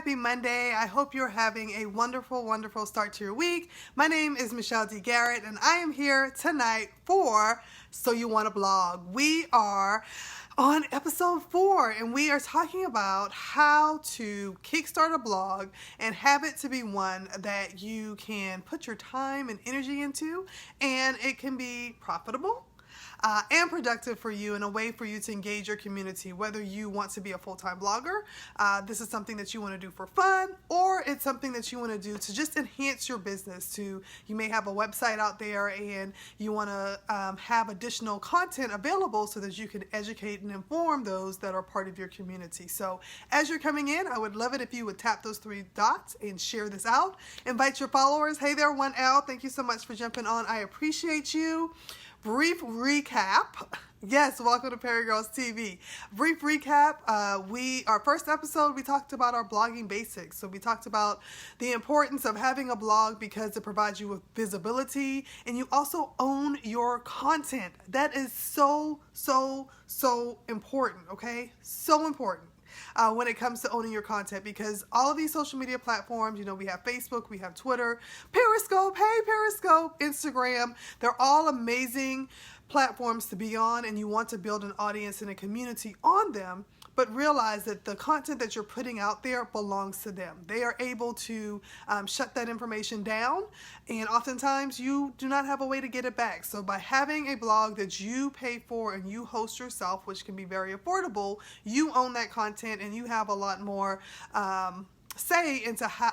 happy Monday. I hope you're having a wonderful, wonderful start to your week. My name is Michelle D. Garrett, and I am here tonight for So You Want to Blog. We are on episode 4, and we are talking about how to kickstart a blog and have it to be one that you can put your time and energy into, and it can be profitable and productive for you, in a way for you to engage your community, whether you want to be a full-time blogger, this is something that you want to do for fun, or it's something that you want to do to just enhance your business. You may have a website out there and you want to have additional content available so that you can educate and inform those that are part of your community. So as you're coming in, I would love it if you would tap those 3 dots and share this out. Invite your followers. Hey there, 1L. Thank you so much for jumping on. I appreciate you. Brief recap. Yes, welcome to PeriGirls TV. Brief recap. Our first episode, we talked about our blogging basics. So we talked about the importance of having a blog because it provides you with visibility, and you also own your content. That is so important, okay? So important. When it comes to owning your content, because all of these social media platforms, we have Facebook, we have Twitter, Periscope, Instagram, they're all amazing platforms to be on, and you want to build an audience and a community on them, but realize that the content that you're putting out there belongs to them. They are able to shut that information down, and oftentimes you do not have a way to get it back. So by having a blog that you pay for and you host yourself, which can be very affordable, you own that content and you have a lot more say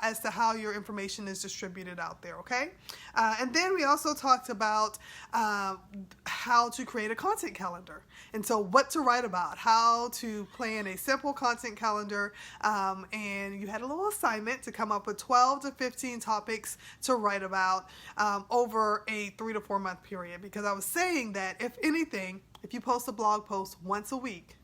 as to how your information is distributed out there, okay? And then we also talked about how to create a content calendar. And so what to write about, how to plan a simple content calendar, and you had a little assignment to come up with 12 to 15 topics to write about over a 3 to 4 month period. Because I was saying that if anything, if you post a blog post once a week,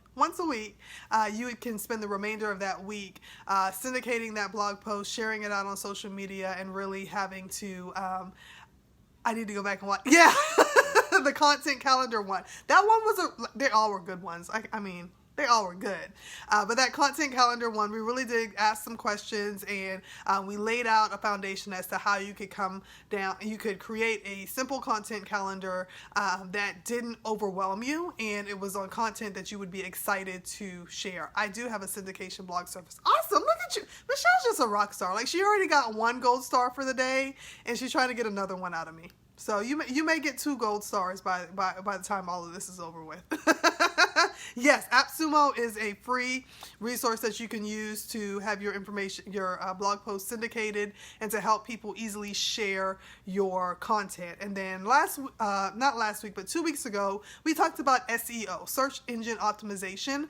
you can spend the remainder of that week syndicating that blog post, sharing it out on social media, and really having to, I need to go back and watch, the content calendar one. That one was, they all were good ones. I mean, they all were good. But that content calendar one, we really did ask some questions, and we laid out a foundation as to how you could create a simple content calendar that didn't overwhelm you, and it was on content that you would be excited to share. I do have a syndication blog service. Awesome, look at you. Michelle's just a rock star. Like, she already got 1 gold star for the day, and she's trying to get another one out of me. So you may get 2 gold stars by the time all of this is over with. Yes, AppSumo is a free resource that you can use to have your blog post syndicated and to help people easily share your content. And then not last week, but 2 weeks ago, we talked about SEO, search engine optimization,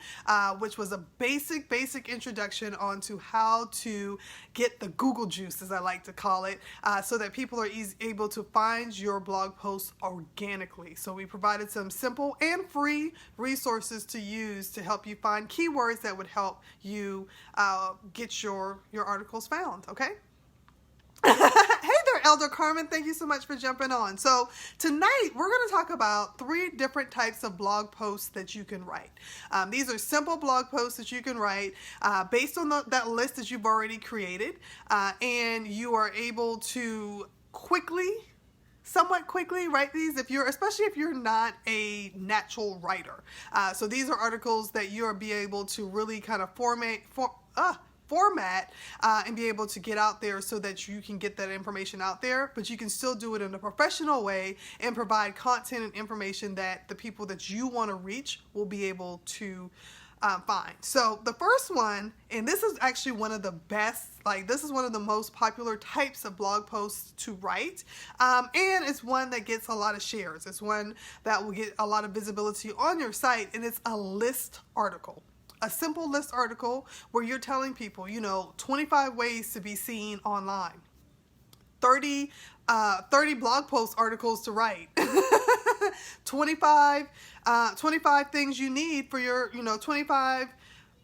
which was a basic introduction onto how to get the Google juice, as I like to call it, so that people are able to find your blog posts organically. So we provided some simple and free resources to use to help you find keywords that would help you get your articles found, okay? Hey there, Elder Carmen. Thank you so much for jumping on. So tonight we're going to talk about 3 different types of blog posts that you can write. These are simple blog posts that you can write based on that list that you've already created, and you are able to somewhat quickly write these, especially if you're not a natural writer. So these are articles that you'll be able to really kind of format and be able to get out there so that you can get that information out there, but you can still do it in a professional way and provide content and information that the people that you want to reach will be able to find. So the first one, and this is actually one of the best, this is one of the most popular types of blog posts to write, and it's one that gets a lot of shares. It's one that will get a lot of visibility on your site, and it's a list article. A simple list article where you're telling people, 25 ways to be seen online, 30 blog post articles to write, 25 things you need for your, 25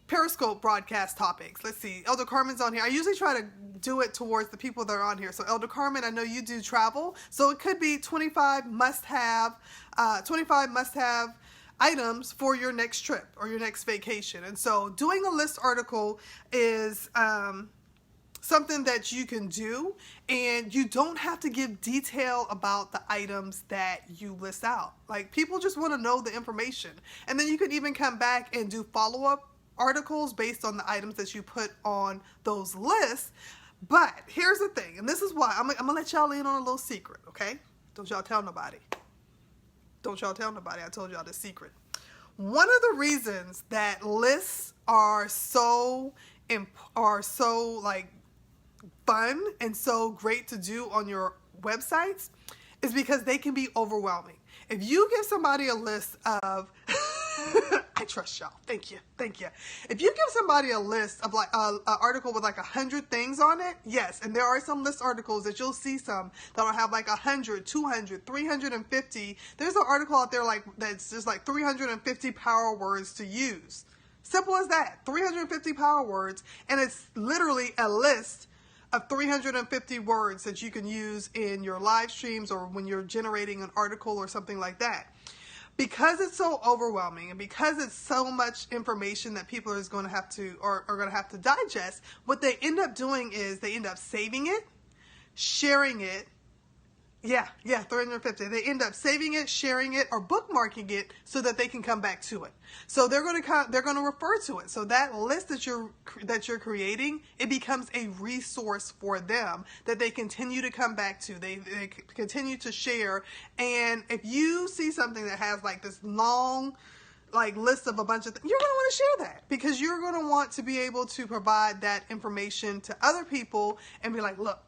Periscope broadcast topics. Let's see, Elder Carmen's on here. I usually try to do it towards the people that are on here. So Elder Carmen, I know you do travel, so it could be 25 must-have items for your next trip or your next vacation. And so doing a list article is something that you can do, and you don't have to give detail about the items that you list out. Like, people just want to know the information, and then you can even come back and do follow-up articles based on the items that you put on those lists. But here's the thing, and this is why I'm gonna let y'all in on a little secret, okay? Don't y'all tell nobody. Don't y'all tell nobody I told y'all the secret. One of the reasons that lists are so like fun and so great to do on your websites is because they can be overwhelming. If you give somebody a list of I trust y'all. Thank you. Thank you. If you give somebody a list of like an article with like 100 things on it, yes, and there are some list articles that you'll see some that'll have like 100, 200, 350. There's an article out there like that's just like 350 power words to use. Simple as that. 350 power words, and it's literally a list of 350 words that you can use in your live streams or when you're generating an article or something like that. Because it's so overwhelming and because it's so much information that people are going to have to digest, what they end up doing is they end up saving it, sharing it. Yeah, 350. They end up saving it, sharing it, or bookmarking it so that they can come back to it. So they're going to refer to it. So that list that you're creating, it becomes a resource for them that they continue to come back to. They continue to share. And if you see something that has like this long like list of a bunch of things, you're going to want to share that because you're going to want to be able to provide that information to other people and be like, look,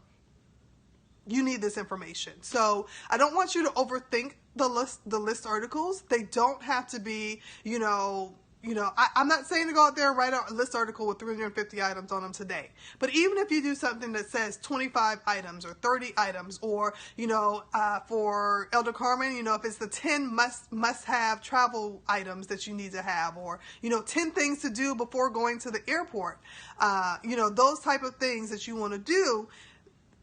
you need this information. So I don't want you to overthink the list articles. They don't have to be, I'm not saying to go out there and write a list article with 350 items on them today. But even if you do something that says 25 items or 30 items, or, for Elder Carmen, if it's the 10 must-have travel items that you need to have, or, 10 things to do before going to the airport, those type of things that you want to do.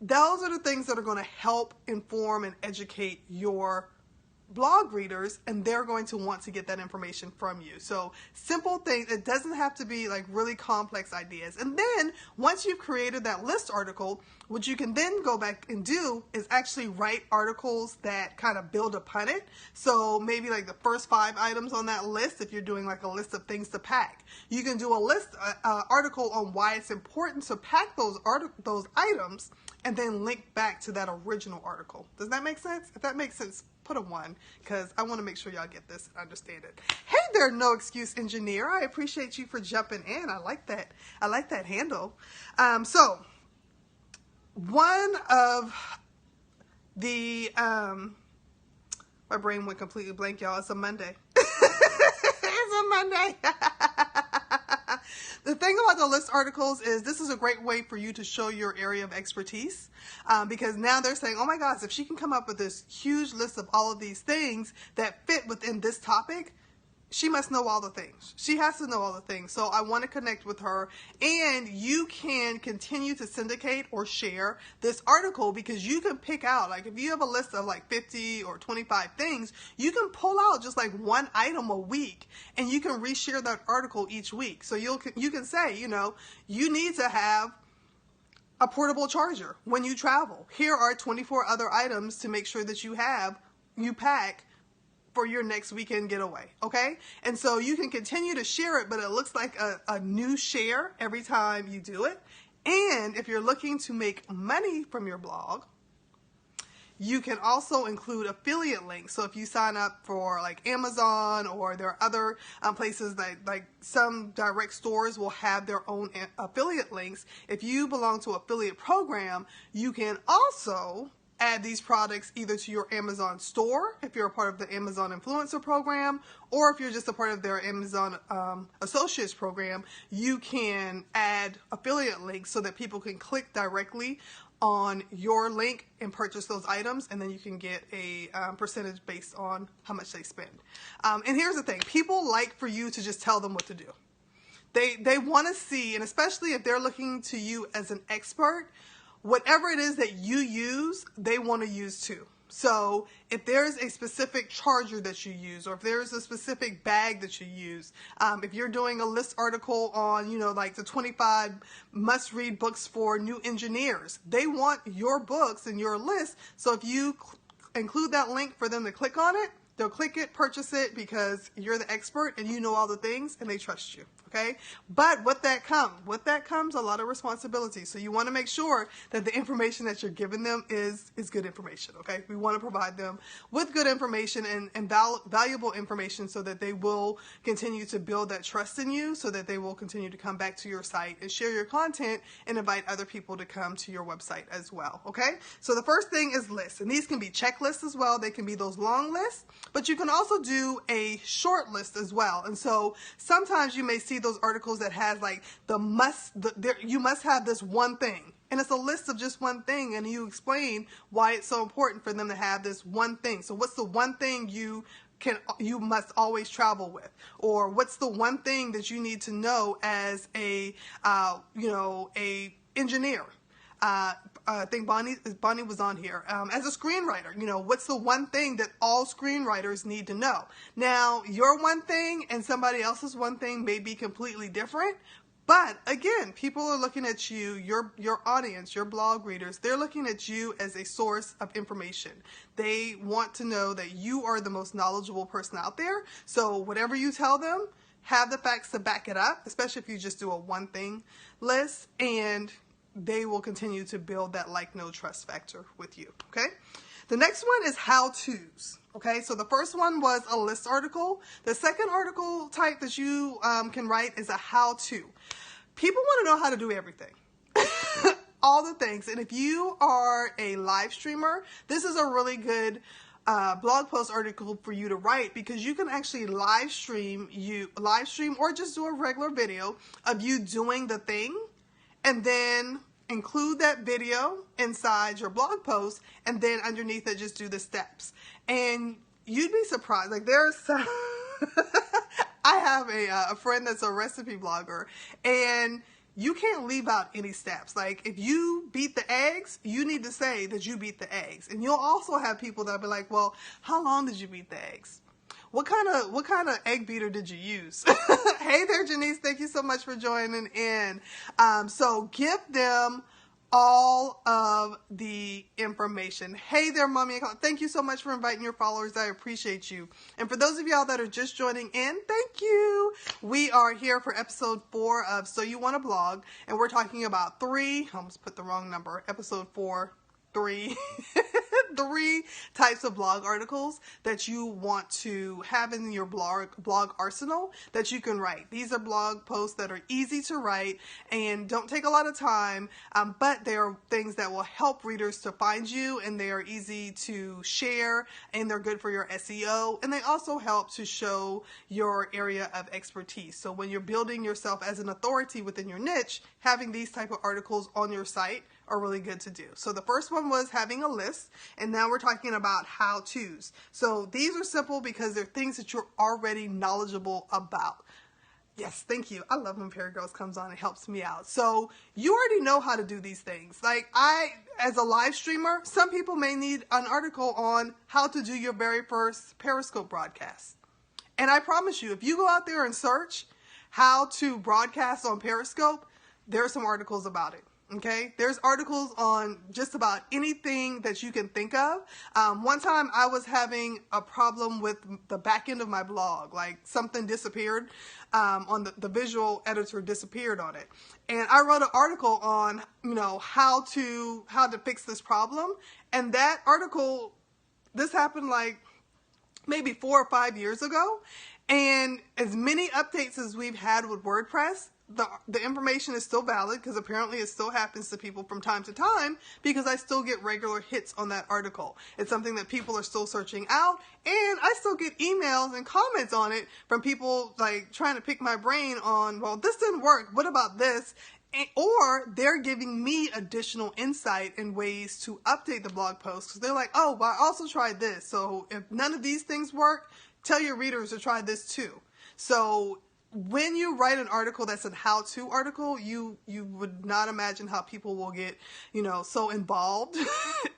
Those are the things that are going to help inform and educate your blog readers, and they're going to want to get that information from you. So simple things. It doesn't have to be like really complex ideas. And then once you've created that list article, what you can then go back and do is actually write articles that kind of build upon it. So maybe like the first 5 items on that list, if you're doing like a list of things to pack, you can do a list article on why it's important to pack those items, and then link back to that original article. Does that make sense? If that makes sense, put a 1, because I want to make sure y'all get this and understand it. Hey there, No Excuse Engineer. I appreciate you for jumping in. I like that. I like that handle. So one of the my brain went completely blank, y'all. It's a Monday. It's a Monday. The thing about the list articles is this is a great way for you to show your area of expertise, because now they're saying, oh my gosh, if she can come up with this huge list of all of these things that fit within this topic, she must know all the things. She has to know all the things. So I want to connect with her, and you can continue to syndicate or share this article, because you can pick out, like if you have a list of like 50 or 25 things, you can pull out just like one item a week, and you can reshare that article each week. So you can say, you need to have a portable charger when you travel. Here are 24 other items to make sure that you pack for your next weekend getaway, okay? And so you can continue to share it, but it looks like a new share every time you do it. And if you're looking to make money from your blog, you can also include affiliate links. So if you sign up for like Amazon, or there are other places that like some direct stores will have their own affiliate links. If you belong to an affiliate program, you can also add these products either to your Amazon store if you're a part of the Amazon Influencer program, or if you're just a part of their Amazon Associates program, you can add affiliate links so that people can click directly on your link and purchase those items, and then you can get a percentage based on how much they spend. And here's the thing, people like for you to just tell them what to do. They want to see, and especially if they're looking to you as an expert, whatever it is that you use, they want to use too. So if there's a specific charger that you use, or if there's a specific bag that you use, if you're doing a list article on, like the 25 must-read books for new engineers, they want your books in your list. So if you include that link for them to click on it, they'll click it, purchase it, because you're the expert and you know all the things and they trust you. Okay. But with that comes a lot of responsibility. So you want to make sure that the information that you're giving them is good information. Okay. We want to provide them with good information and valuable information so that they will continue to build that trust in you, so that they will continue to come back to your site and share your content and invite other people to come to your website as well. Okay. So the first thing is lists, and these can be checklists as well. They can be those long lists, but you can also do a short list as well. And so sometimes you may see those articles that has like you must have this one thing, and it's a list of just one thing, and you explain why it's so important for them to have this one thing. So what's the one thing you must always travel with, or what's the one thing that you need to know as a engineer? I think Bonnie was on here. As a screenwriter, what's the one thing that all screenwriters need to know? Now, your one thing and somebody else's one thing may be completely different, but again, people are looking at you, your audience, your blog readers, they're looking at you as a source of information. They want to know that you are the most knowledgeable person out there. So whatever you tell them, have the facts to back it up, especially if you just do a one thing list, and they will continue to build that like, no, trust factor with you. Okay. The next one is how-tos. Okay. So the first one was a list article. The second article type that you can write is a how-to. People want to know how to do everything. All the things. And if you are a live streamer, this is a really good blog post article for you to write, because you can actually live stream or just do a regular video of you doing the thing, and then include that video inside your blog post, and then underneath it just do the steps. And you'd be surprised. Like, there's some I have a friend that's a recipe blogger, and you can't leave out any steps. Like, if you beat the eggs, you need to say that you beat the eggs. And you'll also have people that'll be like, well, how long did you beat the eggs? What kind of egg beater did you use? Hey there, Janice. Thank you so much for joining in. So give them all of the information. Hey there, Mommy. Thank you so much for inviting your followers. I appreciate you. And for those of y'all that are just joining in, thank you. We are here for episode 4 of So You Want to Blog, and we're talking about I almost put the wrong number, episode 4, 3 types of blog articles that you want to have in your blog arsenal that you can write. These are blog posts that are easy to write and don't take a lot of time, but they are things that will help readers to find you, and they are easy to share, and they're good for your SEO, and they also help to show your area of expertise. So when you're building yourself as an authority within your niche, having these type of articles on your site are really good to do. So the first one was having a list, and now we're talking about how-tos. So these are simple because they're things that you're already knowledgeable about. Yes, thank you. I love when PeriGirls comes on. It helps me out. So you already know how to do these things. Like, as a live streamer, some people may need an article on how to do your very first Periscope broadcast. And I promise you, if you go out there and search how to broadcast on Periscope, there are some articles about it. Okay, there's articles on just about anything that you can think of. One time I was having a problem with the back end of my blog, like something disappeared on the visual editor disappeared on it. And I wrote an article on, how to fix this problem. And that article, this happened like maybe 4 or 5 years ago. And as many updates as we've had with WordPress, the information is still valid, because apparently it still happens to people from time to time, because I still get regular hits on that article. It's something that people are still searching out, and I still get emails and comments on it from people like trying to pick my brain on, well, this didn't work, what about this? Or they're giving me additional insight and ways to update the blog post, because they're like, oh, well, I also tried this. So if none of these things work, tell your readers to try this too. So when you write an article that's a how-to article, you would not imagine how people will get, so involved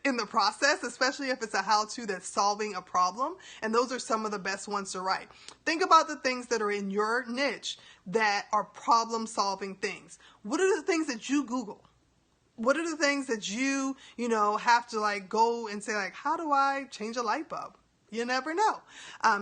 in the process, especially if it's a how-to that's solving a problem. And those are some of the best ones to write. Think about the things that are in your niche that are problem-solving things. What are the things that you Google? What are the things that you have to like go and say like, how do I change a light bulb? You never know.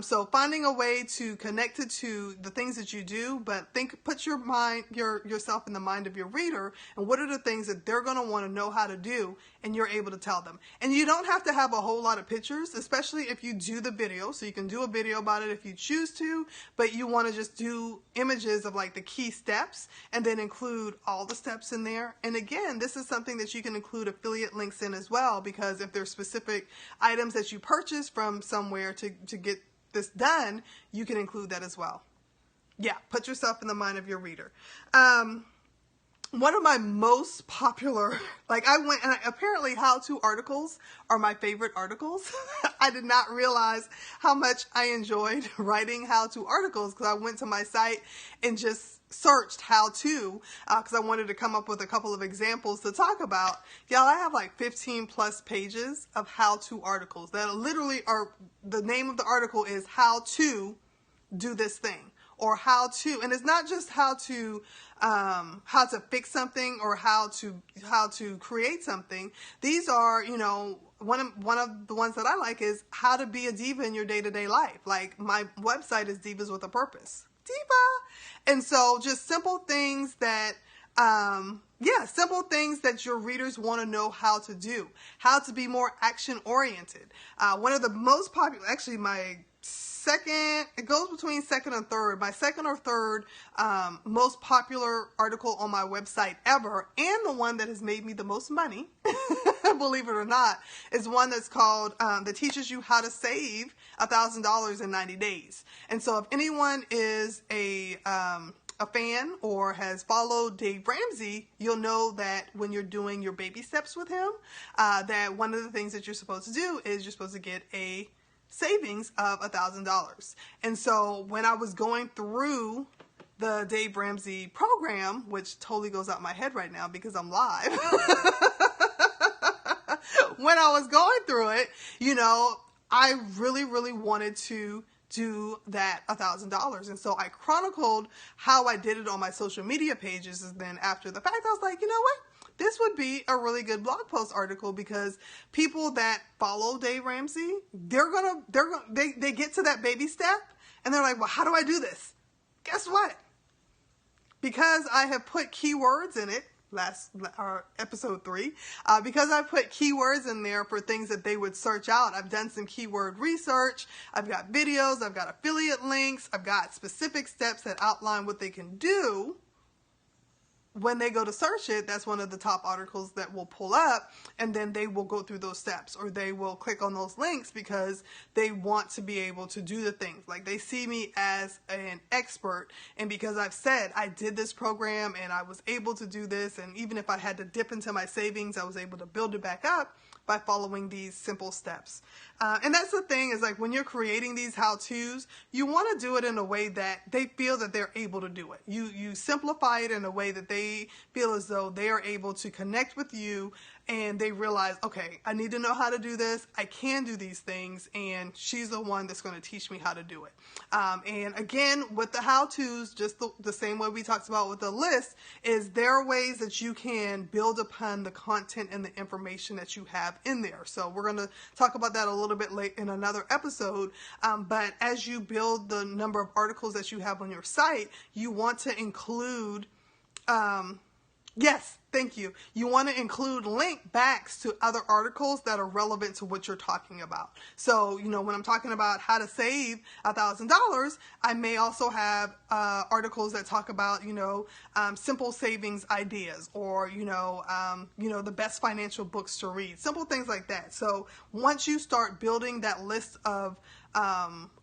So finding a way to connect it to the things that you do, but put yourself in the mind of your reader, and what are the things that they're going to want to know how to do, and you're able to tell them. And you don't have to have a whole lot of pictures, especially if you do the video. So you can do a video about it if you choose to, but you want to just do images of like the key steps and then include all the steps in there. And again, this is something that you can include affiliate links in as well, because if there's specific items that you purchase from somewhere to get this done, you can include that as well. Yeah, put yourself in the mind of your reader. One of my most popular, apparently how-to articles are my favorite articles. I did not realize how much I enjoyed writing how-to articles, because I went to my site and just searched how-to, because I wanted to come up with a couple of examples to talk about. Y'all, I have like 15 plus pages of how-to articles that literally are, the name of the article is how to do this thing, or how to, and it's not just how to fix something or how to create something. These are, one of the ones that I like is how to be a diva in your day-to-day life. Like my website is Divas with a Purpose. Diva. And so just simple things that, simple things that your readers want to know how to do, how to be more action oriented. One of the most popular, actually it goes between second and third. My second or third most popular article on my website ever, and the one that has made me the most money, believe it or not, is one that's called, that teaches you how to save $1,000 in 90 days. And so if anyone is a fan or has followed Dave Ramsey, you'll know that when you're doing your baby steps with him, that one of the things that you're supposed to do is you're supposed to get a savings of $1,000. And so when I was going through the Dave Ramsey program, which totally goes out my head right now because I'm live, when I was going through it, I really, really wanted to do that $1,000. And so I chronicled how I did it on my social media pages. And then after the fact, I was like, you know what? This would be a really good blog post article, because people that follow Dave Ramsey, they get to that baby step and they're like, well, how do I do this? Guess what? Because I have put keywords in it, episode 3, because I put keywords in there for things that they would search out. I've done some keyword research. I've got videos. I've got affiliate links. I've got specific steps that outline what they can do. When they go to search it, that's one of the top articles that will pull up, and then they will go through those steps, or they will click on those links because they want to be able to do the things. Like, they see me as an expert, and because I've said I did this program and I was able to do this, and even if I had to dip into my savings, I was able to build it back up by following these simple steps. And that's the thing, is like when you're creating these how-tos, you want to do it in a way that they feel that they're able to do it. You simplify it in a way that they feel as though they are able to connect with you, and they realize, okay, I need to know how to do this. I can do these things, and she's the one that's going to teach me how to do it. And again, with the how-tos, just the same way we talked about with the list, is there are ways that you can build upon the content and the information that you have in there. So we're going to talk about that a little bit late in another episode. But as you build the number of articles that you have on your site, you want to include, yes, thank you. You want to include link backs to other articles that are relevant to what you're talking about. So, when I'm talking about how to save $1,000, I may also have articles that talk about, simple savings ideas, or, the best financial books to read, simple things like that. So once you start building that list of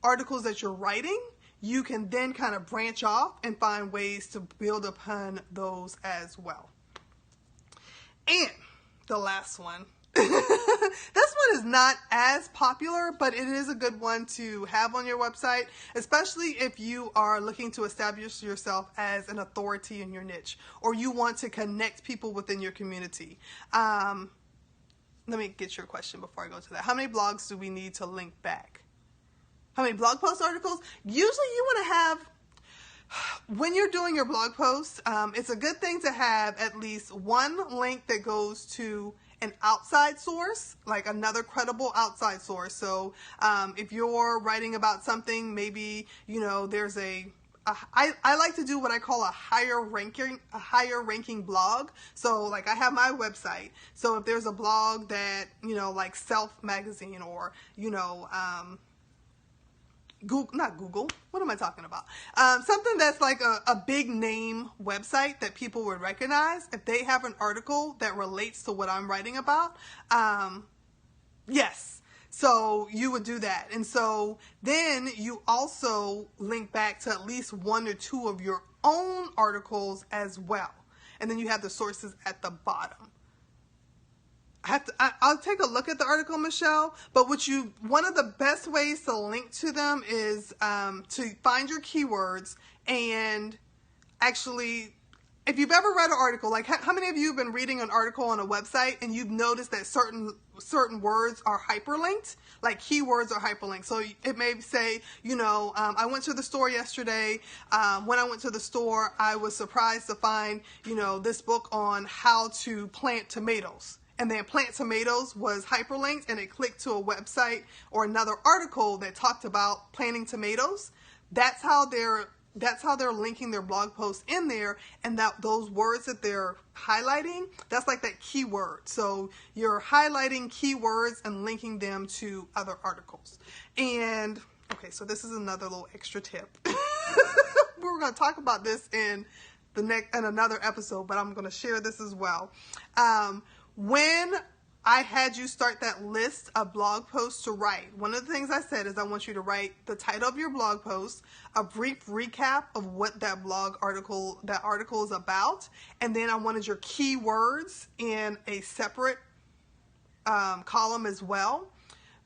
articles that you're writing, you can then kind of branch off and find ways to build upon those as well. And the last one This one is not as popular, but it is a good one to have on your website, especially if you are looking to establish yourself as an authority in your niche, or you want to connect people within your community. Let me get your question before I go to that. How many blogs do we need to link back? How many blog post articles? Usually you want to have, when you're doing your blog post, it's a good thing to have at least one link that goes to an outside source, like another credible outside source. So if you're writing about something, maybe, you know, there's I like to do what I call a higher ranking blog. So like I have my website. So if there's a blog that, you know, like Self Magazine, or, you know, Google, what am I talking about? Something that's like a big name website that people would recognize. If they have an article that relates to what I'm writing about, yes. So you would do that. And so then you also link back to at least one or two of your own articles as well. And then you have the sources at the bottom. I'll take a look at the article, Michelle, but one of the best ways to link to them is to find your keywords, and actually, if you've ever read an article, like how many of you have been reading an article on a website and you've noticed that certain words are hyperlinked, like keywords are hyperlinked. So it may say, you know, I went to the store yesterday. When I went to the store, I was surprised to find, you know, this book on how to plant tomatoes. And then plant tomatoes was hyperlinked, and it clicked to a website or another article that talked about planting tomatoes. That's how they're linking their blog posts in there, and those words that they're highlighting, that's like that keyword. So you're highlighting keywords and linking them to other articles. And okay, so this is another little extra tip. We're going to talk about this in another episode, but I'm going to share this as well. When I had you start that list of blog posts to write, one of the things I said is I want you to write the title of your blog post, a brief recap of what that article is about, and then I wanted your keywords in a separate column as well.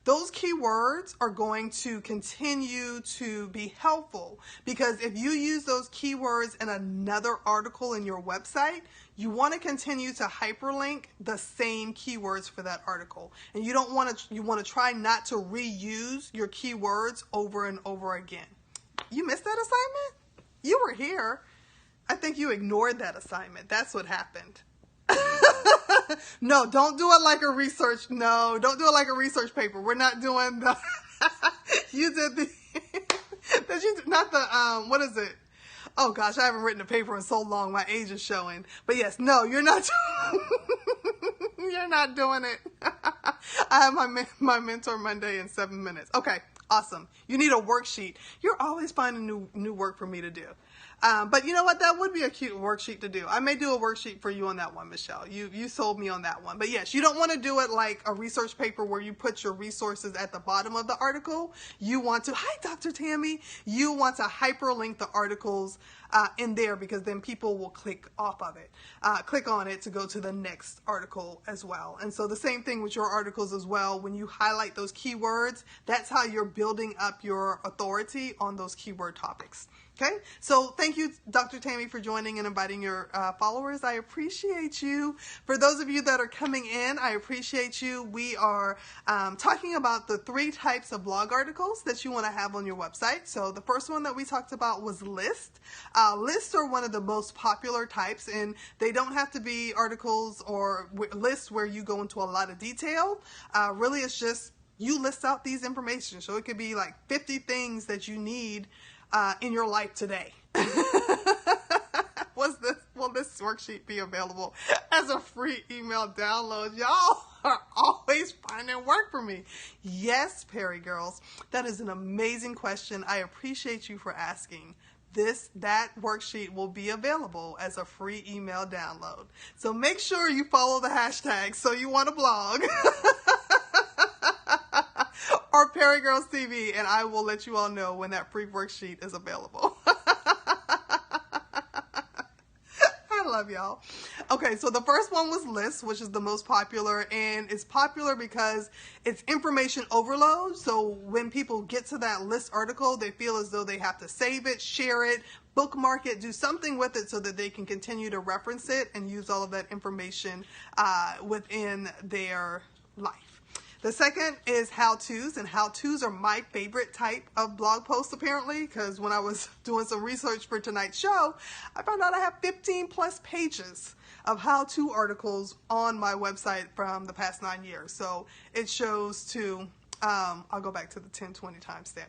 Those keywords are going to continue to be helpful, because if you use those keywords in another article in your website, you want to continue to hyperlink the same keywords for that article. And you want to try not to reuse your keywords over and over again. You missed that assignment? You were here. I think you ignored that assignment. That's what happened. No, don't do it like a research. No, don't do it like a research paper. We're not doing the. You did what is it? Oh gosh, I haven't written a paper in so long. My age is showing. But yes, no, you're not. You're not doing it. I have my mentor Monday in 7 minutes. Okay, awesome. You need a worksheet. You're always finding new work for me to do. But you know what? That would be a cute worksheet to do. I may do a worksheet for you on that one, Michelle. You sold me on that one. But yes, you don't want to do it like a research paper where you put your resources at the bottom of the article. You want to, hi, Dr. Tammy. You want to hyperlink the articles in there, because then people will click off of it, click on it to go to the next article as well. And so the same thing with your articles as well. When you highlight those keywords, that's how you're building up your authority on those keyword topics. Okay, so thank you, Dr. Tammy, for joining and inviting your followers. I appreciate you. For those of you that are coming in, I appreciate you. We are talking about the 3 types of blog articles that you want to have on your website. So the first one that we talked about was lists. Lists are one of the most popular types, and they don't have to be articles or lists where you go into a lot of detail. Really, it's just you list out these information. So it could be like 50 things that you need in your life today. Will this worksheet be available as a free email download? Y'all are always finding work for me. Yes, PeriGirls, that is an amazing question. I appreciate you for asking. That worksheet will be available as a free email download. So make sure you follow the hashtag So You Want a Blog or PeriGirls TV, and I will let you all know when that free worksheet is available. I love love y'all. Okay, so the first one was lists, which is the most popular, and it's popular because it's information overload. So when people get to that list article, they feel as though they have to save it, share it, bookmark it, do something with it so that they can continue to reference it and use all of that information within their life. The second is how-tos, and how-tos are my favorite type of blog post apparently, because when I was doing some research for tonight's show, I found out I have 15 plus pages of how-to articles on my website from the past 9 years. So it shows to, I'll go back to the 10-20 timestamp.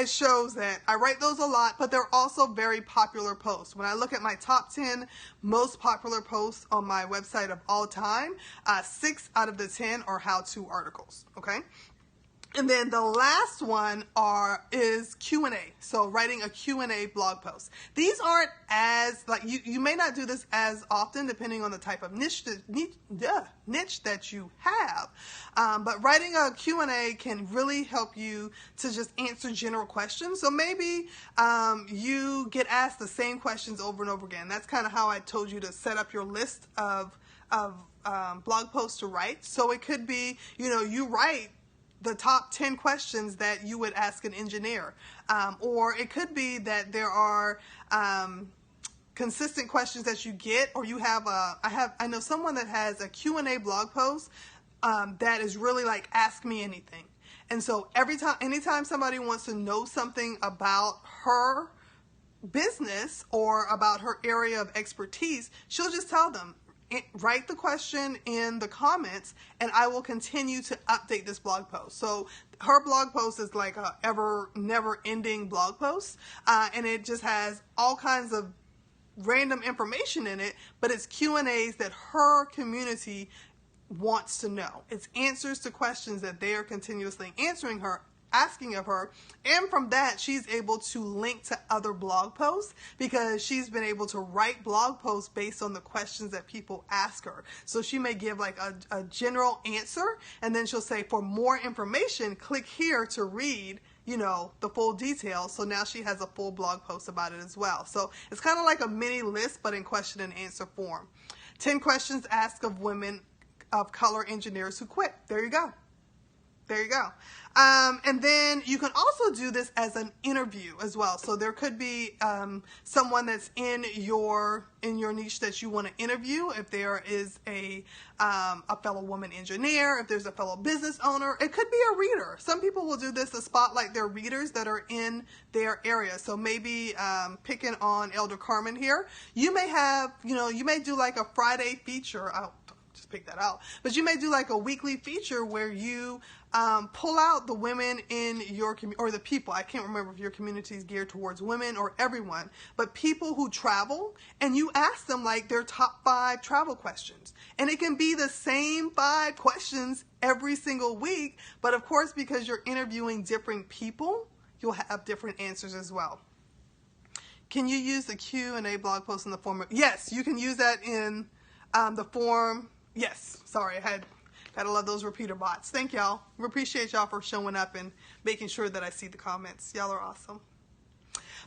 It shows that I write those a lot, but they're also very popular posts. When I look at my top 10 most popular posts on my website of all time, 6 out of the 10 are how-to articles, okay? And then the last one is Q&A. So writing a Q&A blog post. These aren't as, like, you may not do this as often depending on the type of niche that you have. But writing a Q&A can really help you to just answer general questions. So maybe you get asked the same questions over and over again. That's kind of how I told you to set up your list of blog posts to write. So it could be, you write the top 10 questions that you would ask an engineer. Or it could be that there are consistent questions that you get, or you have I know someone that has a Q&A blog post that is really like ask me anything. And so anytime somebody wants to know something about her business or about her area of expertise, she'll just tell them, write the question in the comments and I will continue to update this blog post. So her blog post is like a never ending blog post, and it just has all kinds of random information in it, but it's Q&As that her community wants to know. It's answers to questions that they are continuously asking of her, and from that she's able to link to other blog posts because she's been able to write blog posts based on the questions that people ask her. So she may give like a general answer, and then she'll say, for more information, click here to read the full details. So now she has a full blog post about it as well. So it's kind of like a mini list, but in question and answer form. 10 questions asked of women of color engineers who quit. There you go. There you go. And then you can also do this as an interview as well. So there could be someone that's in your niche that you want to interview. If there is a fellow woman engineer, if there's a fellow business owner, it could be a reader. Some people will do this to spotlight their readers that are in their area. So maybe picking on Elder Carmen here, you may have, you may do like a Friday feature. I'll just pick that out. But you may do like a weekly feature where you pull out the women in your community, or the people. I can't remember if your community is geared towards women or everyone, but people who travel, and you ask them like their top 5 travel questions. And it can be the same 5 questions every single week, but of course, because you're interviewing different people, you'll have different answers as well. Can you use the Q&A blog post in the form of, yes, you can use that in the form. Yes, sorry, gotta love those repeater bots. Thank y'all. We appreciate y'all for showing up and making sure that I see the comments. Y'all are awesome.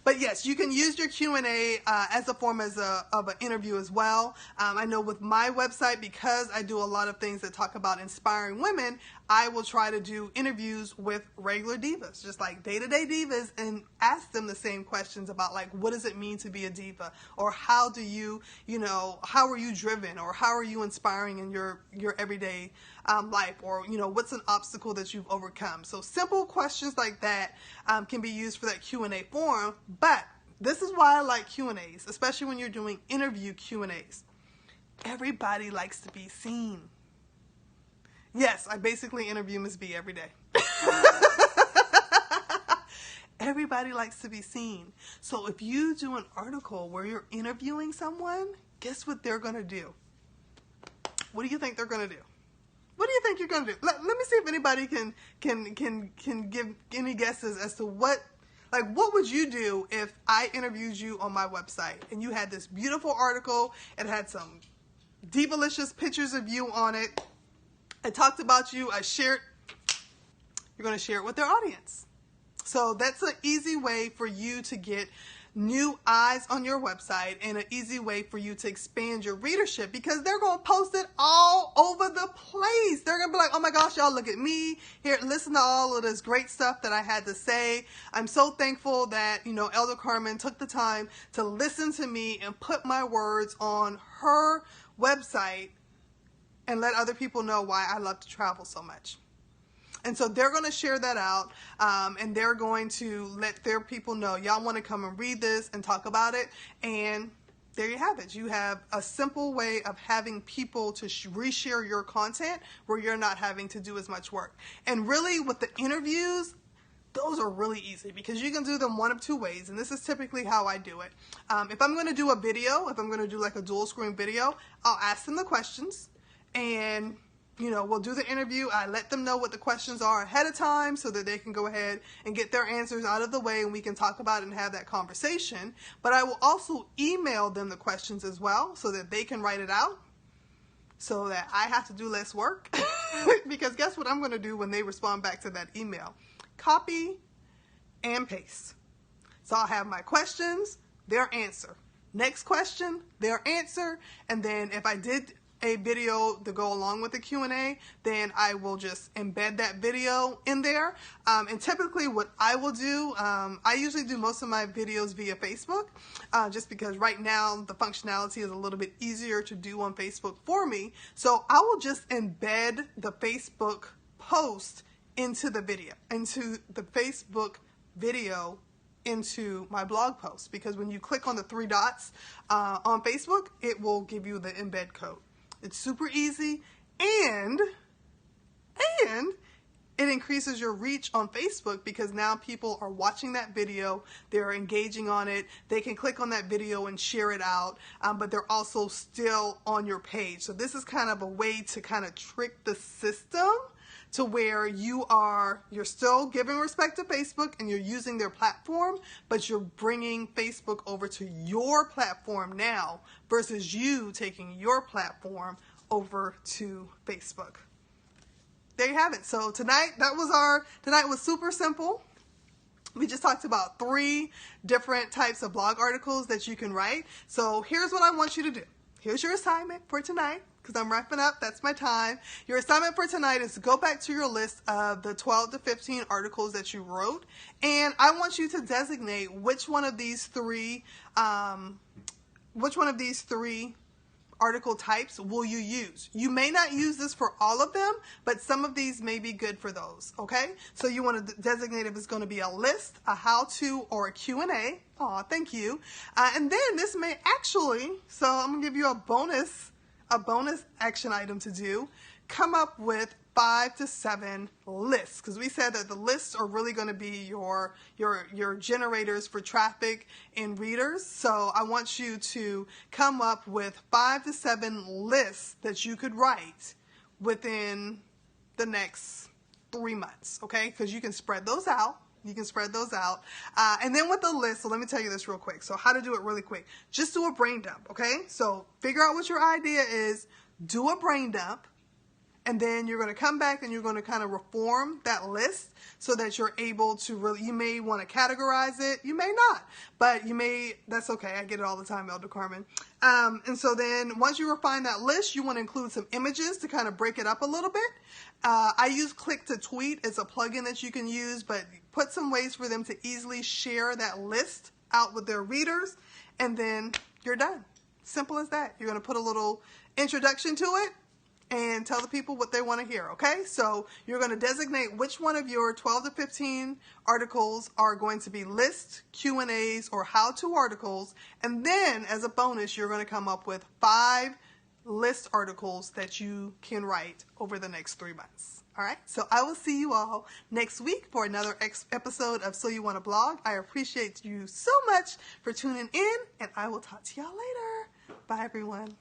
But yes, you can use your Q&A as a form of an interview as well. I know with my website, because I do a lot of things that talk about inspiring women, I will try to do interviews with regular divas, just like day-to-day divas, and ask them the same questions about like, what does it mean to be a diva? Or how do you, how are you driven? Or how are you inspiring in your everyday life? Or, what's an obstacle that you've overcome? So simple questions like that can be used for that Q&A form. But this is why I like Q&As, especially when you're doing interview Q&As. Everybody likes to be seen. Yes, I basically interview Ms. B every day. Everybody likes to be seen. So if you do an article where you're interviewing someone, guess what they're going to do? What do you think they're going to do? What do you think you're going to do? Let me see if anybody can give any guesses as to what would you do if I interviewed you on my website and you had this beautiful article, it had some divalicious pictures of you on it, I talked about you, you're going to share it with their audience. So that's an easy way for you to get new eyes on your website and an easy way for you to expand your readership, because they're going to post it all over the place. They're going to be like, oh my gosh, y'all, look at me here. Listen to all of this great stuff that I had to say. I'm so thankful that, Elder Carmen took the time to listen to me and put my words on her website and let other people know why I love to travel so much. And so they're going to share that out, and they're going to let their people know, y'all want to come and read this and talk about it. And there you have it. You have a simple way of having people to reshare your content where you're not having to do as much work. And really with the interviews, those are really easy because you can do them one of two ways. And this is typically how I do it. If I'm going to do a video, if I'm going to do like a dual screen video, I'll ask them the questions, and we'll do the interview. I let them know what the questions are ahead of time so that they can go ahead and get their answers out of the way, and we can talk about it and have that conversation. But I will also email them the questions as well so that they can write it out, so that I have to do less work. Because guess what I'm going to do when they respond back to that email? Copy and paste. So I'll have my questions, their answer. Next question, their answer. And then if I did a video to go along with the Q&A, then I will just embed that video in there. And typically what I will do, I usually do most of my videos via Facebook, just because right now the functionality is a little bit easier to do on Facebook for me. So I will just embed the Facebook post into the video, into my blog post, because when you click on the three dots on Facebook, it will give you the embed code. It's super easy, and it increases your reach on Facebook, because now people are watching that video, they're engaging on it, they can click on that video and share it out, but they're also still on your page. So this is kind of a way to kind of trick the system to where you're still giving respect to Facebook and you're using their platform, but you're bringing Facebook over to your platform now versus you taking your platform over to Facebook. There you have it. So tonight was super simple. We just talked about 3 different types of blog articles that you can write. So here's what I want you to do. Here's your assignment for tonight, because I'm wrapping up. That's my time. Your assignment for tonight is to go back to your list of the 12 to 15 articles that you wrote, and I want you to designate which one of these three article types will you use. You may not use this for all of them, but some of these may be good for those, okay? So you want to designate if it's going to be a list, a how-to, or a Q&A. Aw, thank you. And then this may actually, so I'm going to give you a bonus action item to do. Come up with 5 to 7 lists, because we said that the lists are really going to be your generators for traffic and readers. So I want you to come up with 5 to 7 lists that you could write within the next 3 months, okay? Because you can spread those out. And then with the list, so let me tell you this real quick. So how to do it really quick. Just do a brain dump, okay? So figure out what your idea is, do a brain dump, and then you're going to come back and you're going to kind of reform that list so that you're able to really, you may want to categorize it, you may not, but you may, that's okay. I get it all the time, Elder Carmen. And so then once you refine that list, you want to include some images to kind of break it up a little bit. I use Click to Tweet. It's a plugin that you can use, but put some ways for them to easily share that list out with their readers, and then you're done. Simple as that. You're going to put a little introduction to it and tell the people what they want to hear, okay? So you're going to designate which one of your 12 to 15 articles are going to be list, Q&As, or how-to articles, and then as a bonus, you're going to come up with 5 list articles that you can write over the next 3 months. All right, so I will see you all next week for another episode of So You Want to Blog. I appreciate you so much for tuning in, and I will talk to y'all later. Bye, everyone.